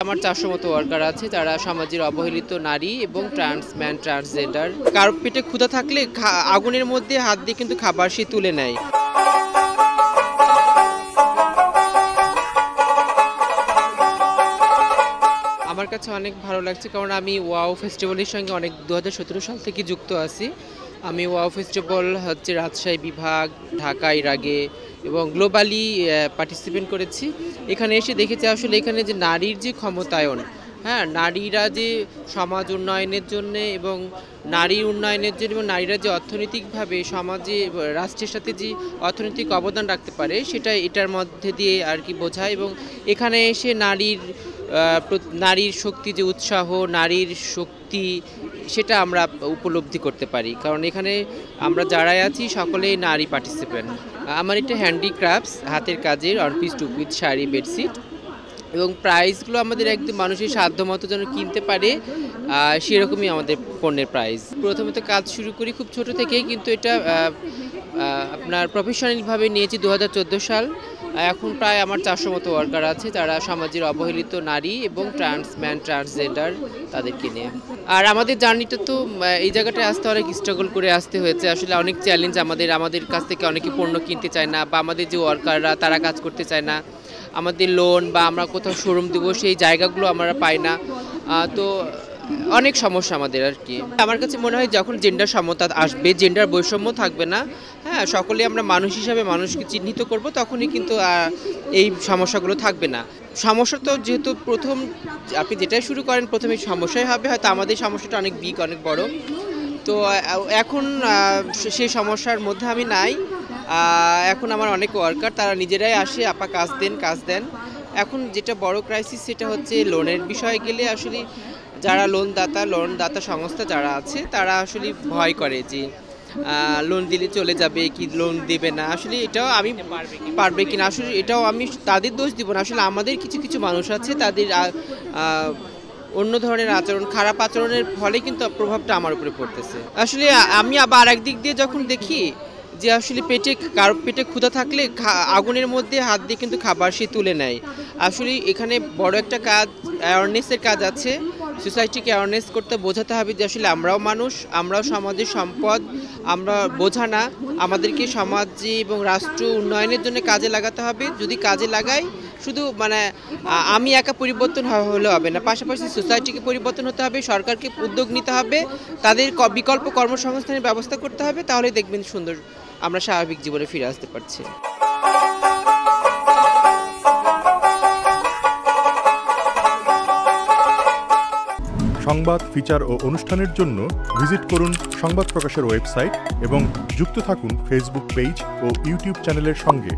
আমার 400 মতো ওয়ার্কার আছে যারা সমাজের অবহেলিত নারী এবং ট্রান্সম্যান ট্রান্সজেন্ডার। কারো পেটে ক্ষুধা থাকলে আগুনের মধ্যে হাত দিয়ে কিন্তু খাবার সে তুলে নেয়। আমার কাছে অনেক ভালো লাগছে কারণ আমি ওয়াও ফেস্টিভ্যালের সঙ্গে অনেক 2017 সাল থেকে যুক্ত আছি। আমি ওয়াও ফেস্টিভ্যাল হচ্ছে রাজশাহী বিভাগ, ঢাকা এর আগে এবং গ্লোবালি পার্টিসিপেট করেছি। এখানে এসে দেখেছি আসলে এখানে যে নারীর যে ক্ষমতায়ন, হ্যাঁ, নারীরা যে সমাজ উন্নয়নের জন্য এবং নারী উন্নয়নের জন্য এবং নারীরা যে অর্থনৈতিকভাবে সমাজে রাষ্ট্রের সাথে যে অর্থনৈতিক অবদান রাখতে পারে সেটা এটার মধ্যে দিয়ে আর কি বোঝায়। এবং এখানে এসে নারীর শক্তি যে উৎসাহ, নারীর শক্তি সেটা আমরা উপলব্ধি করতে পারি কারণ এখানে আমরা যারাই আছি সকলেই নারী পার্টিসিপেন্ট। আমার এটা হ্যান্ডিক্রাফটস, হাতের কাজের অনপিস টুপিস শাড়ি বেডশিট এবং প্রাইসগুলো আমাদের একদম মানুষের সাধ্যমতো যেন কিনতে পারে সেরকমই আমাদের পণ্যের প্রাইস। প্রথমে তো কাজ শুরু করি খুব ছোট থেকেই, কিন্তু এটা আপনার প্রফেশনালভাবে নিয়েছি 2014 সাল। এখন প্রায় আমার 400 মতো ওয়ার্কার আছে যারা সমাজের অবহেলিত নারী এবং ট্রান্সম্যান ট্রান্সজেন্ডার তাদেরকে নিয়ে। আর আমাদের জার্নিটা তো এই জায়গাটায় আসতে অনেক স্ট্রাগল করে আসতে হয়েছে। আসলে অনেক চ্যালেঞ্জ, আমাদের কাছ থেকে অনেকে পণ্য কিনতে চায় না বা আমাদের যে ওয়ার্কাররা তারা কাজ করতে চায় না, আমাদের লোন বা আমরা কোথাও শোরুম দেবো সেই জায়গাগুলো আমরা পাই না। তো অনেক সমস্যা আমাদের আর কি। আমার কাছে মনে হয় যখন জেন্ডার সমতা আসবে, জেন্ডার বৈষম্য থাকবে না, হ্যাঁ, সকলে আমরা মানুষ হিসাবে মানুষকে চিহ্নিত করব, তখনই কিন্তু এই সমস্যাগুলো থাকবে না। সমস্যা তো যেহেতু প্রথম আপনি যেটাই শুরু করেন প্রথমে সমস্যাই হবে, হয়তো আমাদের সমস্যাটা অনেক বিগ, অনেক বড়। তো এখন সেই সমস্যার মধ্যে আমি নাই। এখন আমার অনেক ওয়ার্কার তারা নিজেরাই আসে, আপা কাজ দেন। এখন যেটা বড় ক্রাইসিস সেটা হচ্ছে লোনের বিষয়ে গেলে আসলে যারা লোনদাতা সংস্থা যারা আছে তারা আসলে ভয় করে যে লোন দিলে চলে যাবে কি লোন দেবে না। আসলে এটাও আমি পারবে কিনা, আসলে এটাও আমি তাদের দোষ দিব না। আসলে আমাদের কিছু মানুষ আছে তাদের অন্য ধরনের আচরণ, খারাপ আচরণের ফলে কিন্তু প্রভাবটা আমার উপরে পড়তেছে। আসলে আমি আবার একদিক দিয়ে যখন দেখি যে আসলে কারো পেটে ক্ষুধা থাকলে আগুনের মধ্যে হাত দিয়ে কিন্তু খাবার সে তুলে নেয়। আসলে এখানে বড় একটা কাজ, অ্যাওয়ারনেসের কাজ আছে। সোসাইটিকে অ্যাওয়ারনেস করতে বোঝাতে হবে যে আসলে আমরাও মানুষ, আমরাও সমাজের সম্পদ, আমরা বোঝা না, আমাদেরকে সমাজে এবং রাষ্ট্র উন্নয়নের জন্য কাজে লাগাতে হবে। যদি কাজে লাগাই শুধু আমি একা পরিবর্তন হলে হবে না, পাশাপাশি সোসাইটিকে পরিবর্তন হতে হবে, সরকারকে উদ্যোগ নিতে হবে, তাদের বিকল্প কর্মসংস্থানের ব্যবস্থা করতে হবে, তাহলে দেখবেন সুন্দর আমরা স্বাভাবিক জীবনে ফিরে আসতে পারছি। সংবাদ, ফিচার ও অনুষ্ঠানের জন্য ভিজিট করুন সংবাদ প্রকাশের ওয়েবসাইট এবং যুক্ত থাকুন ফেসবুক পেজ ও ইউটিউব চ্যানেলের সঙ্গে।